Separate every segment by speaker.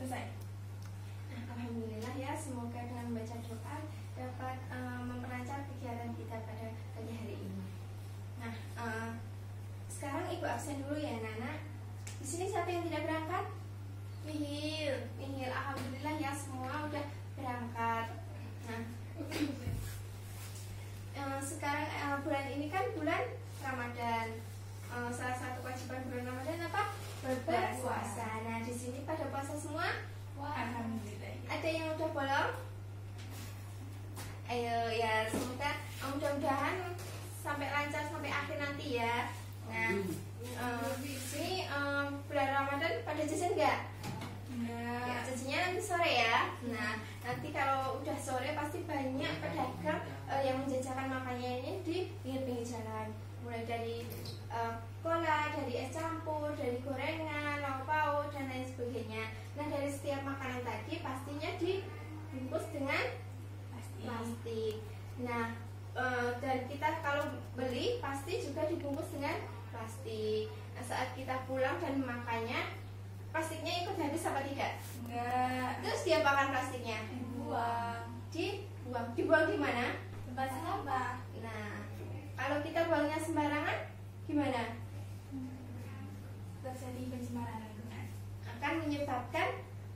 Speaker 1: selesai.
Speaker 2: Nah, alhamdulillah ya, semoga dengan membaca doa dapat memperlancar kegiatan kita pada pagi hari ini. Nah, sekarang ibu absen dulu ya, Nana. Di sini siapa yang tidak berangkat? Nihil. Alhamdulillah ya, semua udah berangkat. Nah, sekarang bulan ini kan bulan Ramadan. Salah satu kewajiban bulan Ramadan apa? Berpuasa. Nah, di sini pada puasa semua?
Speaker 1: Alhamdulillah.
Speaker 2: Ada yang udah bolong? Ayo ya, semoga mudah-mudahan sampai lancar sampai akhir nanti ya. Nah, di sini bulan Ramadan pada jajan nggak? Ya, jajannya nanti sore ya. Nah, nanti kalau udah sore pasti banyak pedagang yang menjajakan makanannya ini di pinggir-pinggir jalan. Mulai dari cola, dari es campur, dari gorengan, lauk pauk dan lain sebagainya. Nah, dari setiap makanan tadi pastinya dibungkus dengan plastik. Nah, dan kita kalau beli pasti juga dibungkus dengan plastik. Nah, saat kita pulang dan memakannya, plastiknya ikut habis apa tidak?
Speaker 1: Enggak.
Speaker 2: Terus diapakan plastiknya?
Speaker 1: Dibuang.
Speaker 2: Dibuang di mana?
Speaker 1: Tempat sampah.
Speaker 2: Nah, kalau kita buangnya sembarangan, gimana?
Speaker 1: Terjadi pencemaran lingkungan.
Speaker 2: Akan menyebabkan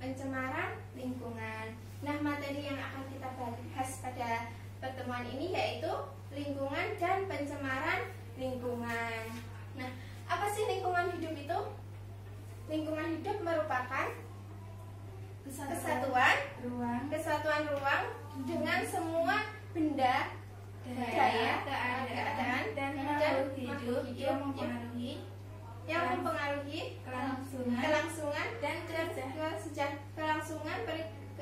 Speaker 2: pencemaran lingkungan. Nah, materi yang akan kita bahas pada pertemuan ini yaitu lingkungan dan pencemaran lingkungan. Nah, apa sih lingkungan hidup itu? Lingkungan hidup merupakan kesatuan ruang dengan semua benda, daya, keadaan, dan makhluk hidup yang mempengaruhi kelangsungan dan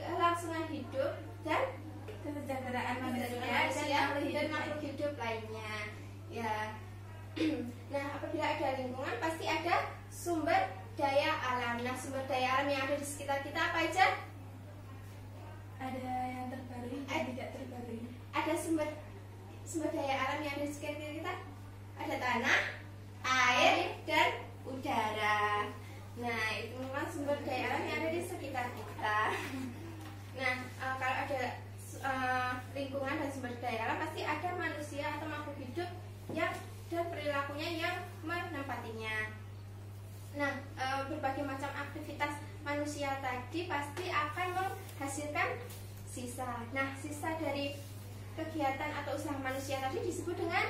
Speaker 2: kelangsungan hidup dan
Speaker 1: kesejahteraan
Speaker 2: manusia dan makhluk hidup lainnya. Ya. Nah, apabila ada lingkungan pasti ada sumber daya alam. Nah, sumber daya alam yang ada di sekitar kita apa aja?
Speaker 1: Ada yang terbarui dan tidak terbarui.
Speaker 2: Ada sumber daya alam yang ada di sekitar kita. Ada tanah, air, dan udara. Nah, itu memang sumber daya alam yang ada di sekitar kita. Nah, kalau ada lingkungan dan sumber daya alam pasti ada manusia atau makhluk hidup yang dan perilakunya yang menempatinya. Nah, berbagai macam aktivitas manusia tadi pasti akan menghasilkan sisa. Nah, sisa dari kegiatan atau usaha manusia tadi disebut dengan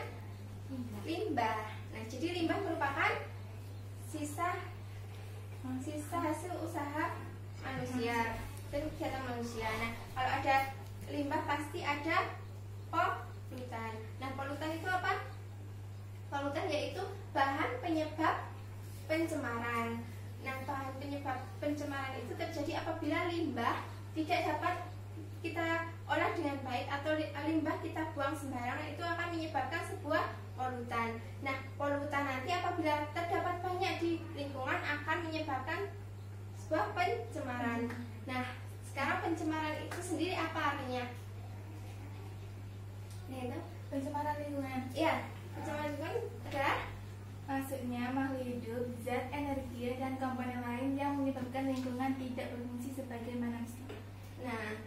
Speaker 2: limbah. Nah, jadi limbah merupakan sisa hasil usaha manusia dan kegiatan manusia. Nah, kalau ada limbah pasti ada polutan. Nah, polutan itu apa? Polutan yaitu bahan penyebab pencemaran. Nah, bahan penyebab pencemaran itu terjadi apabila limbah tidak dapat kita olah dengan baik atau limbah kita buang sembarangan, itu akan menyebabkan sebuah polutan. Nah, polutan nanti apabila terdapat banyak di lingkungan akan menyebabkan sebuah pencemaran. Nah, sekarang pencemaran itu sendiri apa artinya? Nah, itu
Speaker 1: Pencemaran lingkungan.
Speaker 2: ya, pencemaran lingkungan adalah
Speaker 1: Maksudnya makhluk hidup, zat, energi, dan komponen lain yang menyebabkan lingkungan tidak berfungsi sebagaimana mestinya.
Speaker 2: Nah,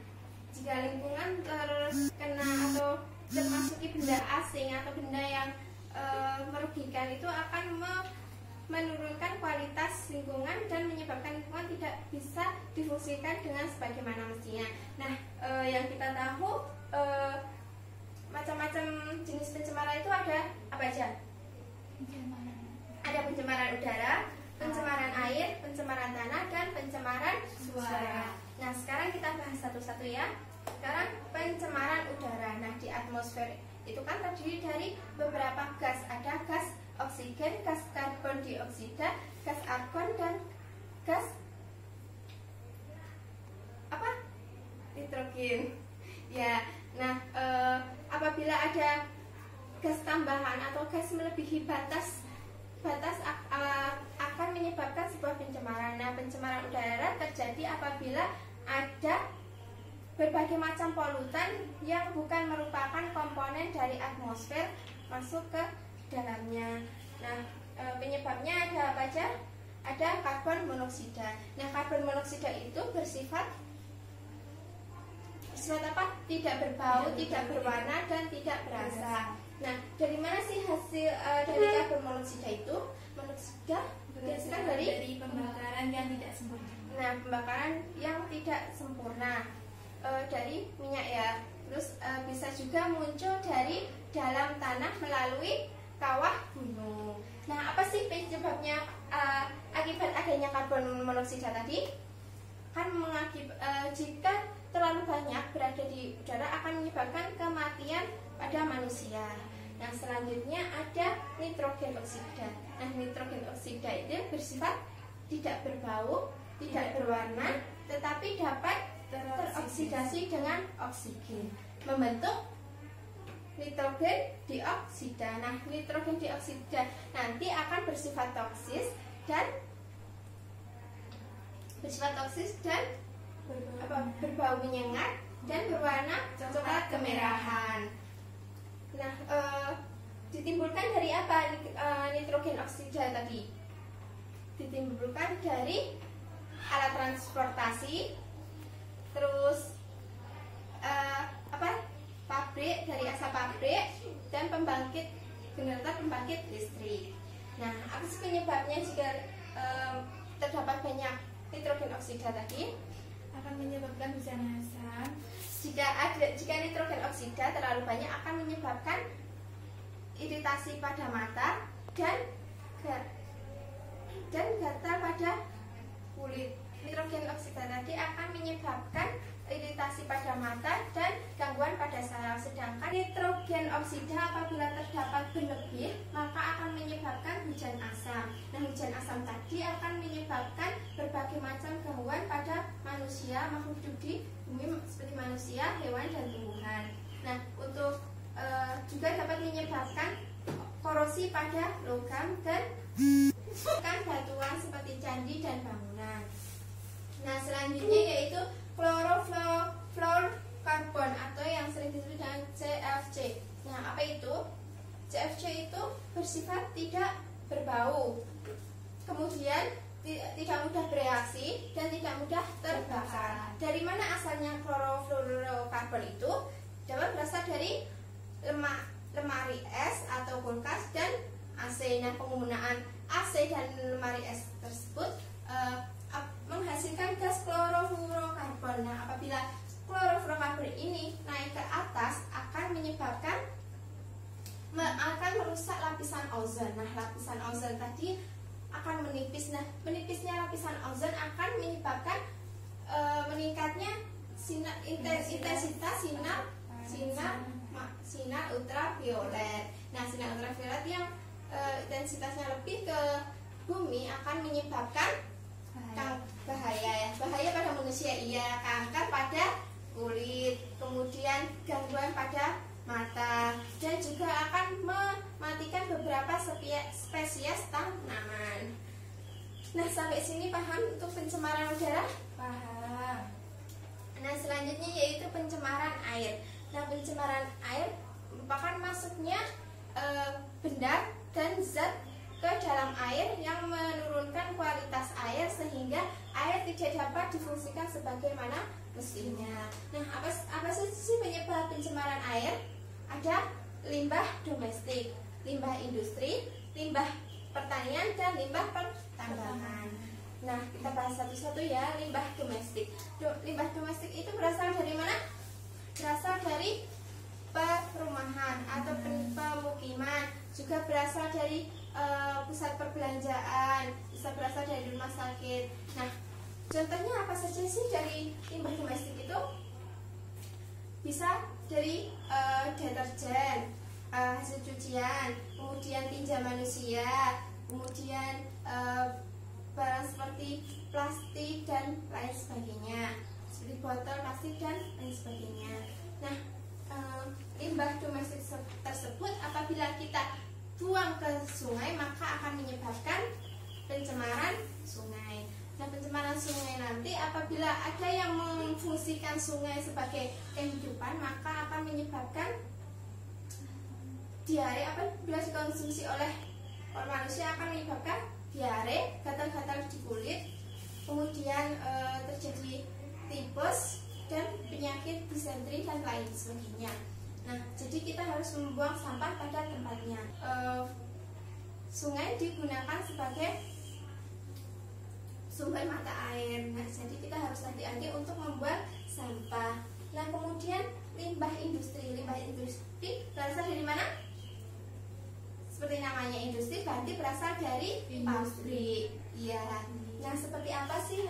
Speaker 2: jika lingkungan terkena atau termasuki benda asing atau benda yang merugikan, itu akan menurunkan kualitas lingkungan dan menyebabkan lingkungan tidak bisa difungsikan dengan sebagaimana mestinya. Nah, yang kita tahu macam-macam jenis pencemaran itu ada apa aja? Ada pencemaran udara, pencemaran air, pencemaran tanah, dan pencemaran suara. Nah, sekarang kita bahas satu-satu ya. Sekarang pencemaran udara. Nah, di atmosfer itu kan terdiri dari beberapa gas. Ada gas oksigen, gas karbon dioksida, gas argon, dan gas apa? Nitrogen. Ya. Nah, apabila ada gas tambahan atau gas melebihi batas akan menyebabkan sebuah pencemaran. Nah, pencemaran udara terjadi apabila ada berbagai macam polutan yang bukan merupakan komponen dari atmosfer masuk ke dalamnya. Nah, penyebabnya ada apa aja? Ada karbon monoksida. Nah, karbon monoksida itu bersifat apa? Tidak berbau, tidak berwarna, dan tidak berasa. Nah, dari mana sih hasil dari karbon monoksida itu? Monoksida berdasarkan dari
Speaker 1: pembakaran yang tidak sempurna.
Speaker 2: Nah, pembakaran yang tidak sempurna dari minyak ya. Terus bisa juga muncul dari dalam tanah melalui kawah gunung. Nah, apa sih penyebabnya akibat adanya karbon monoksida tadi? Kan jika terlalu banyak berada di udara akan menyebabkan kematian pada manusia. Nah, selanjutnya ada nitrogen oksida. Nah, nitrogen oksida itu bersifat tidak berbau, tidak berwarna, tetapi dapat teroksidasi dengan oksigen, membentuk nitrogen dioksida. Nah, nitrogen dioksida nanti akan bersifat toksis dan berbau menyengat dan berwarna coklat kemerahan. Nah, ditimbulkan dari apa nitrogen oksida tadi? Ditimbulkan dari alat transportasi, terus pabrik, dari asap pabrik, dan generator pembangkit listrik. Nah, apa sih penyebabnya jika terdapat banyak nitrogen oksida tadi?
Speaker 1: Akan menyebabkan bencana asam.
Speaker 2: Jika nitrogen oksida terlalu banyak akan menyebabkan iritasi pada mata dan gatal pada kulit. Nitrogen oksida tadi akan menyebabkan iritasi pada mata dan gangguan pada saraf. Sedangkan nitrogen oksida apabila terdapat berlebih maka akan menyebabkan hujan asam. Nah, hujan asam tadi akan menyebabkan berbagai macam gangguan pada manusia, makhluk hidup di bumi seperti manusia, hewan, dan tumbuhan. Nah, untuk juga dapat menyebabkan korosi pada logam dan batuan seperti candi dan bangunan. Nah, selanjutnya yaitu chlorofluorokarbon atau yang sering disebut dengan CFC. Nah, apa itu? CFC itu bersifat tidak berbau, kemudian tidak mudah bereaksi dan tidak mudah terbakar. Dari mana asalnya chlorofluorokarbon itu? Dapat berasal dari lemari es atau kulkas dan AC. Nah, penggunaan AC dan lemari es tersebut menghasilkan gas chlorofluorokarbon. Nah, apabila chlorofluorokarbon ini naik ke atas akan merusak lapisan ozon. Nah, lapisan ozon tadi akan menipis. Nah, menipisnya lapisan ozon akan menyebabkan meningkatnya intensitas sinar ultraviolet. Nah, sinar ultraviolet yang intensitasnya lebih ke bumi akan menyebabkan bahaya pada manusia, iya, kanker pada kulit, kemudian gangguan pada mata, dan juga akan mematikan beberapa spesies tanaman. Nah, sampai sini paham untuk pencemaran udara?
Speaker 1: Paham.
Speaker 2: Nah, selanjutnya yaitu pencemaran air. Nah, pencemaran air merupakan masuknya benda dan zat ke dalam air yang menurunkan kualitas air sehingga air tidak dapat difungsikan sebagaimana mestinya. Nah, apa sih penyebab pencemaran air? Ada limbah domestik, limbah industri, limbah pertanian, dan limbah pertambangan. Nah, kita bahas satu-satu ya. Limbah domestik. Limbah domestik itu berasal dari mana? Berasal dari perumahan atau pemukiman, juga berasal dari pusat perbelanjaan, bisa berasal dari rumah sakit. Nah, contohnya apa saja sih dari limbah domestik itu? Bisa dari deterjen, hasil cucian, kemudian tinja manusia, kemudian barang seperti plastik dan lain sebagainya, seperti botol plastik dan lain sebagainya. Nah, limbah domestik tersebut apabila kita buang ke sungai maka akan menyebabkan pencemaran sungai. Nah, pencemaran sungai nanti apabila ada yang memfungsikan sungai sebagai kehidupan maka akan menyebabkan diare. Apabila dikonsumsi oleh manusia akan menyebabkan diare, gatal-gatal di kulit, kemudian terjadi tipes dan penyakit disentri dan lain sebagainya. Nah, jadi kita harus membuang sampah pada tempatnya. Sungai digunakan sebagai sumber mata air. Nah, jadi kita harus hati-hati untuk membuang sampah. Nah, kemudian limbah industri. Limbah industri berasal dari mana? Seperti namanya industri, berarti berasal dari pabrik. Ya. Nah, seperti apa sih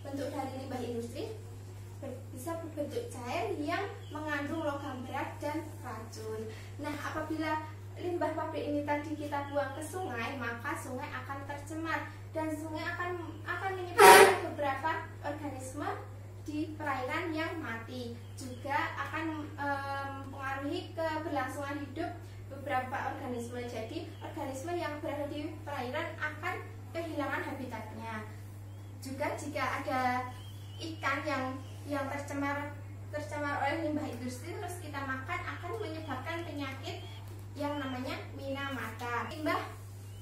Speaker 2: bentuk dari limbah industri? Bisa berbentuk cair yang mengandung logam berat dan racun. Nah, apabila limbah pabrik ini tadi kita buang ke sungai, maka sungai akan tercemar dan sungai akan menyebabkan beberapa organisme di perairan yang mati. Juga akan mempengaruhi keberlangsungan hidup beberapa organisme. Jadi organisme yang berada di perairan akan kehilangan habitatnya. Juga jika ada ikan yang tercemar oleh limbah industri terus kita makan, akan menyebabkan penyakit yang namanya Minamata. Limbah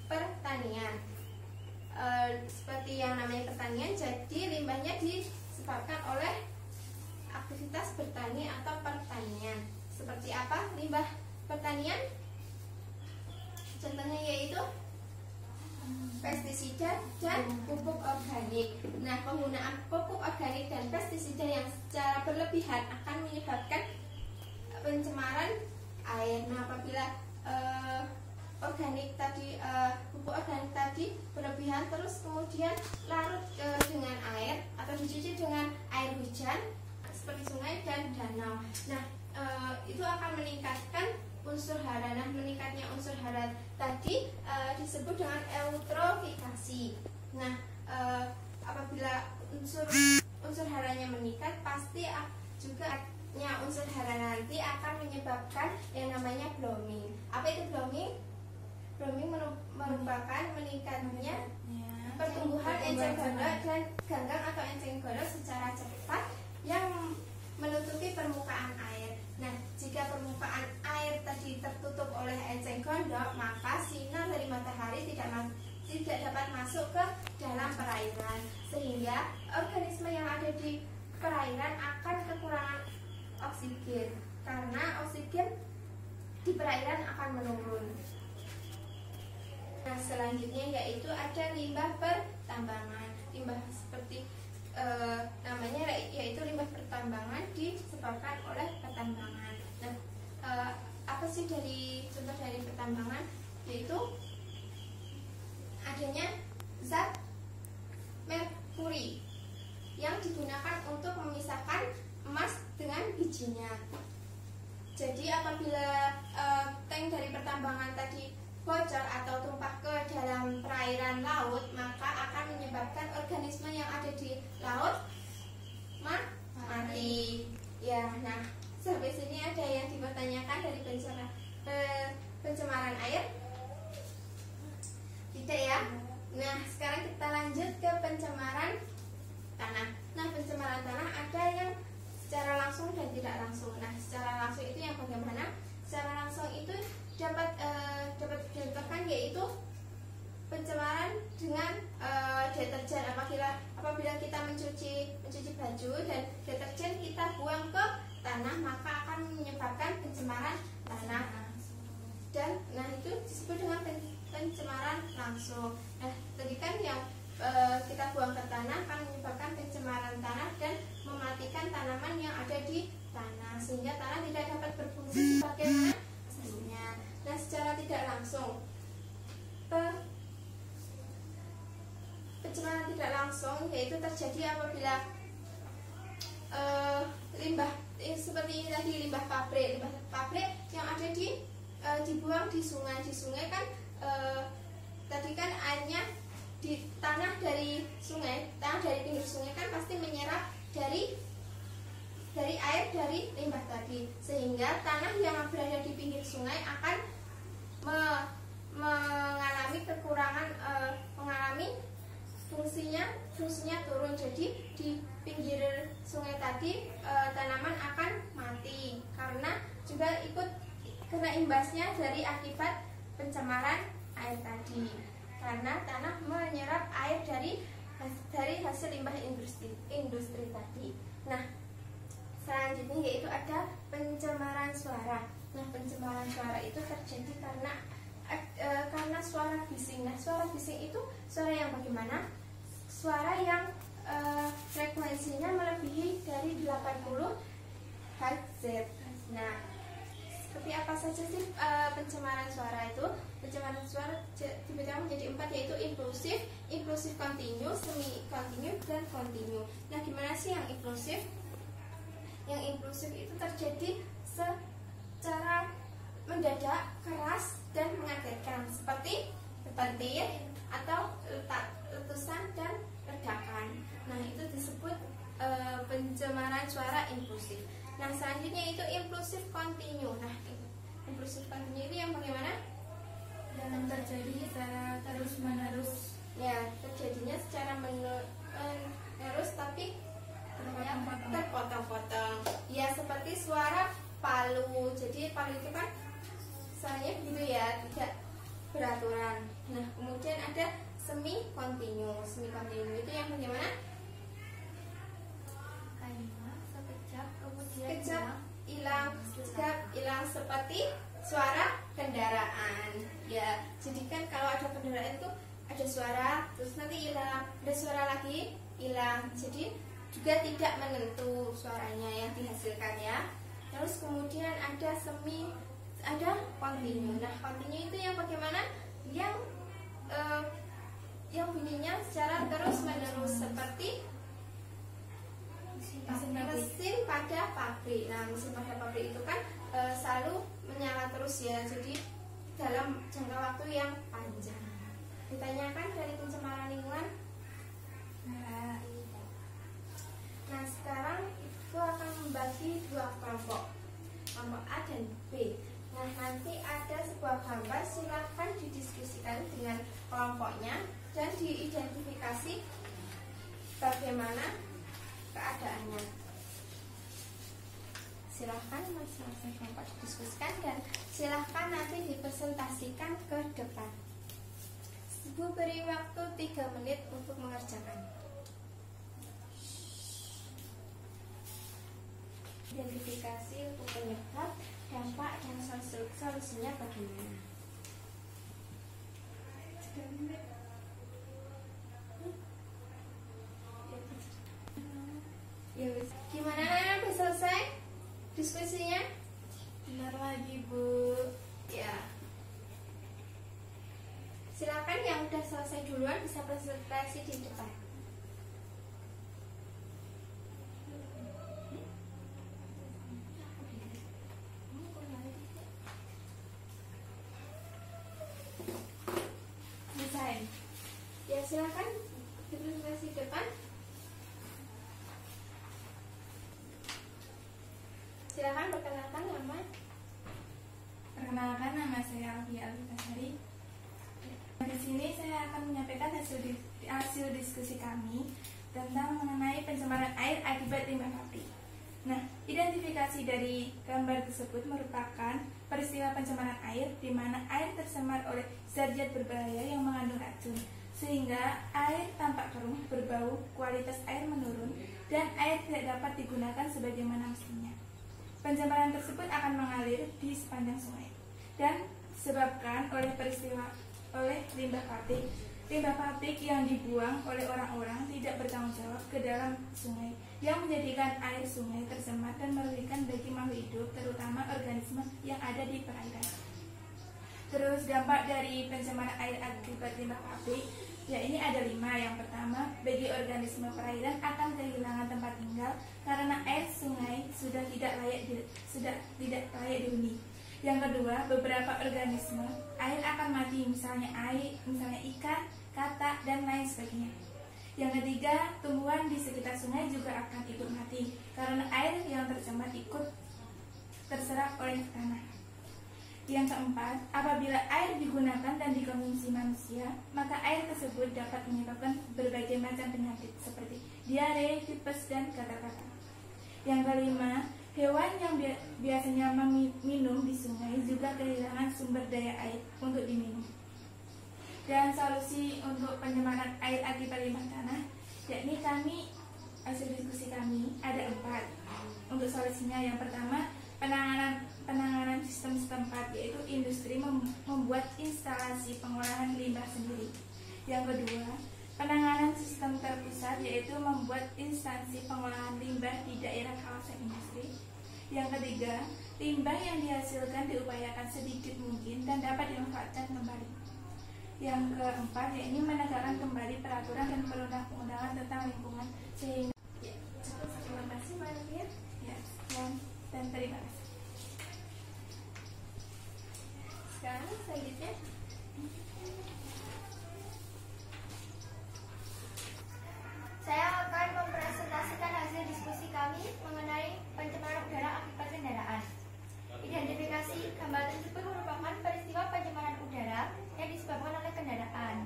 Speaker 2: pertanian, seperti yang namanya pertanian, jadi limbahnya disebabkan oleh aktivitas bertani atau pertanian. Seperti apa limbah pertanian? Contohnya yaitu pestisida dan pupuk organik. Nah, penggunaan pupuk organik dan pestisida yang secara berlebihan akan menyebabkan pencemaran air. Nah, apabila pupuk organik tadi berlebihan terus kemudian larut dengan air atau dicuci dengan air hujan seperti sungai dan danau. Nah, itu akan meningkatkan unsur hara. Nah, meningkatnya unsur hara tadi disebut dengan eutrofikasi. Nah, apabila unsur haranya meningkat, pasti juga unsur hara nanti akan menyebabkan yang namanya blooming. Apa itu blooming? Blooming merupakan meningkatnya pertumbuhan enceng gondok dan ganggang atau enceng gondok secara cepat yang menutupi permukaan air. Nah, jika permukaan air tadi tertutup oleh enceng gondok, maka sinar dari matahari tidak dapat masuk ke dalam perairan, sehingga organisme yang ada di perairan akan kekurangan oksigen, karena oksigen di perairan akan menurun. Nah, selanjutnya yaitu ada limbah pertambangan. Limbah seperti namanya yaitu limbah pertambangan disebabkan oleh pertambangan. Nah, apa sih contoh dari pertambangan? Yaitu adanya zat merkuri yang digunakan untuk memisahkan emas dengan bijinya. Jadi apabila tank dari pertambangan tadi bocor atau tumpah ke dalam perairan laut, maka akan menyebabkan organisme yang ada di laut mati. Ya, nah sampai sini ada yang dipertanyakan dari pencemaran air? Tidak ya? Nah, sekarang kita lanjut ke pencemaran tanah. Nah, pencemaran tanah ada yang secara langsung dan tidak langsung. Nah, secara langsung itu yang bagaimana? Secara langsung itu dapat dicontohkan yaitu pencemaran dengan deterjen. Apabila kita mencuci baju dan deterjen kita buang ke tanah, maka akan menyebabkan pencemaran tanah. Dan itu disebut dengan pencemaran langsung. Nah, tadi kan yang kita buang ke tanah akan menyebabkan pencemaran tanah dan mematikan tanaman yang ada di tanah, sehingga tanah tidak dapat berfungsi sebagaimana mestinya. Nah, secara tidak langsung pencemaran tidak langsung yaitu terjadi apabila limbah seperti ini tadi, limbah pabrik yang ada dibuang di sungai. Di sungai kan tadi kan airnya di tanah dari pinggir sungai kan pasti menyerap dari air dari limbah tadi, sehingga tanah yang berada di pinggir sungai akan mengalami fungsinya turun. Jadi di pinggir sungai tadi tanaman akan mati karena juga ikut kena imbasnya dari akibat pencemaran air tadi, karena tanah menyerap air dari hasil limbah industri tadi. Nah, Selanjutnya yaitu ada pencemaran suara. Nah, pencemaran suara itu terjadi karena suara bising. Nah, suara bising itu suara yang bagaimana? Suara yang frekuensinya melebihi dari 80 Hz. Nah, seperti apa saja sih pencemaran suara itu? Pencemaran suara dibagi menjadi 4, yaitu implosif, implosif kontinu, semi kontinu, dan kontinu. Nah, gimana sih yang implosif? Yang implosif itu terjadi secara mendadak, keras, dan mengagetkan, seperti petir atau letusan dan ledakan. Nah, itu disebut pencemaran suara implosif. Nah, selanjutnya itu implosif kontinu. Nah, implosif kontinu itu yang bagaimana?
Speaker 1: Dan terjadi secara terus menerus.
Speaker 2: Ya, terjadinya secara menerus tapi terpotong-potong. Ya, seperti suara palu. Jadi palu itu kan suaranya gitu ya, tidak beraturan. Nah, kemudian ada semi kontinu. Semi kontinu itu yang bagaimana?
Speaker 1: Sekejap kemudian
Speaker 2: Sekejap hilang, sekejap hilang, seperti suara kendaraan. Ya, jadi kan kalau ada kendaraan itu ada suara, terus nanti hilang, ada suara lagi, hilang. Jadi juga tidak menentu suaranya yang dihasilkan ya. Terus kemudian ada kontinu. Nah, kontinu itu yang bagaimana? Yang bunyinya secara terus menerus, seperti mesin pada pabrik. Nah, mesin pada pabrik itu kan selalu menyala terus ya, jadi dalam jangka waktu yang panjang. Ditanyakan dari pencemaran lingkungan. Nah, sekarang itu akan membagi dua kelompok A dan B. Nah, nanti ada sebuah gambar, silakan didiskusikan dengan kelompoknya dan diidentifikasi bagaimana keadaannya. Silahkan masing-masing kelompok didiskusikan dan silahkan nanti dipresentasikan ke depan. Ibu beri waktu 3 menit untuk mengerjakan. Identifikasi untuk penyebab, dampak, dan solusinya bagaimana. Ya, gimana Nana? Udah selesai diskusinya?
Speaker 1: benar lagi Bu.
Speaker 2: Ya. Silakan yang udah selesai duluan bisa presentasi di depan.
Speaker 1: Desain.
Speaker 2: Ya, silakan dipresentasi di depan. Silakan perkenalkan nama.
Speaker 1: Perkenalkan, nama saya Alfi Alfitasari. Di sini saya akan menyampaikan hasil diskusi kami tentang mengenai pencemaran air akibat limbah pabrik. Nah, identifikasi dari gambar tersebut merupakan peristiwa pencemaran air di mana air tercemar oleh zat-zat berbahaya yang mengandung racun, sehingga air tampak keruh, berbau, kualitas air menurun, dan air tidak dapat digunakan sebagaimana mestinya. Pencemaran tersebut akan mengalir di sepanjang sungai dan disebabkan oleh limbah pabrik. Limbah pabrik yang dibuang oleh orang-orang tidak bertanggung jawab ke dalam sungai, yang menjadikan air sungai tercemar dan merugikan bagi makhluk hidup, terutama organisme yang ada di perairan. Terus dampak dari pencemaran air akibat limbah pabrik, ya ini ada 5. Yang pertama, bagi organisme perairan akan kehilangan tempat tinggal karena air sungai sudah tidak layak dihuni. Yang kedua, beberapa organisme air akan mati, misalnya ikan, katak, dan lain sebagainya. Yang ketiga, tumbuhan di sekitar sungai juga akan ikut mati karena air yang tercemar ikut terserap oleh tanah. Yang keempat, apabila air digunakan dan dikonsumsi manusia, maka air tersebut dapat menyebabkan berbagai macam penyakit seperti diare, tipes, dan gatal-gatal. Yang kelima, hewan yang biasanya minum di sungai juga kehilangan sumber daya air untuk diminum. Dan solusi untuk pencemaran air akibat limbah tanah, yakni hasil diskusi kami ada 4. Untuk solusinya. Yang pertama, penanganan sistem setempat, yaitu industri membuat instalasi pengolahan limbah sendiri. Yang kedua, penanganan sistem terpusat, yaitu membuat instansi pengolahan limbah di daerah kawasan industri. Yang ketiga, limbah yang dihasilkan diupayakan sedikit mungkin dan dapat dimanfaatkan kembali. Yang keempat, yaitu menegakkan kembali peraturan dan perundang-undangan tentang lingkungan sehingga
Speaker 2: Terima kasih Mbak Alvia.
Speaker 1: ya, sekian dan terima kasih.
Speaker 2: Sekarang selanjutnya saya akan mempresentasikan hasil diskusi kami mengenai pencemaran udara akibat kendaraan. Identifikasi hambatan tersebut merupakan peristiwa pencemaran udara yang disebabkan oleh kendaraan.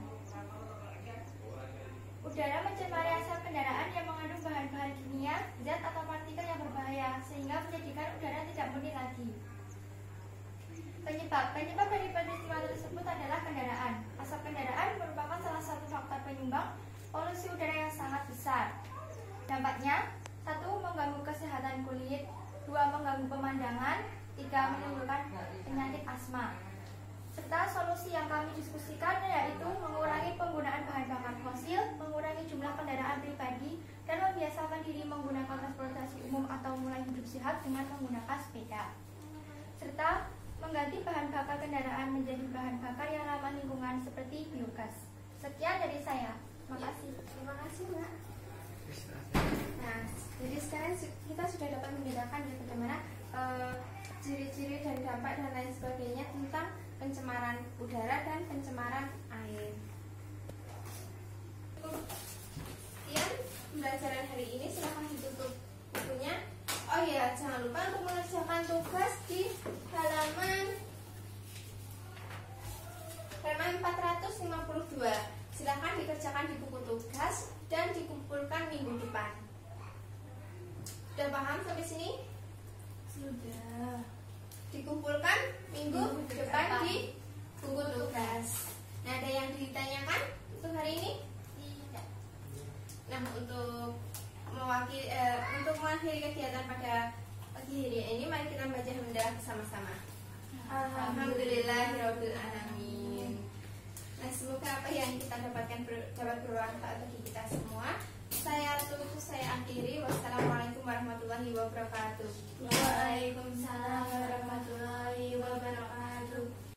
Speaker 2: Udara mencemari asap kendaraan yang mengandung bahan-bahan kimia, zat atau partikel yang berbahaya sehingga menjadikan udara tidak murni lagi. Penyebab dari peristiwa tersebut adalah kendaraan. Asap kendaraan merupakan salah satu faktor penyumbang polusi udara yang sangat besar. Dampaknya, 1. Mengganggu kesehatan kulit, 2. Mengganggu pemandangan, 3. Menimbulkan penyakit asma. Serta solusi yang kami diskusikan yaitu mengurangi penggunaan bahan bakar fosil, mengurangi jumlah kendaraan pribadi, dan membiasakan diri menggunakan transportasi umum atau mulai hidup sehat dengan menggunakan sepeda. Serta mengganti bahan bakar kendaraan menjadi bahan bakar yang ramah lingkungan seperti biogas. Sekian dari saya. Terima kasih Mbak. Nah, jadi sekarang kita sudah dapat membedakan ya bagaimana ciri-ciri dan dampak dan lain sebagainya tentang pencemaran udara dan pencemaran air. Sekian pembelajaran hari ini, silahkan ditutup bukunya. Oh iya, jangan lupa untuk mengerjakan tugas di halaman 452. Silahkan dikerjakan di buku tugas dan dikumpulkan minggu depan. Sudah paham sampai sini?
Speaker 1: Sudah.
Speaker 2: Dikumpulkan minggu depan di buku tugas. Nah, ada yang ditanyakan untuk hari ini? Tidak. Nah, untuk mengakhiri kegiatan pada pagi hari ini, mari kita baca hamdalah bersama-sama. Alhamdulillahirabbil alamin. Nah, semoga apa yang kita dapatkan dapat bermanfaat bagi kita semua. Saya akhiri. Wassalamualaikum warahmatullahi wabarakatuh.
Speaker 1: Waalaikumsalam warahmatullahi wabarakatuh.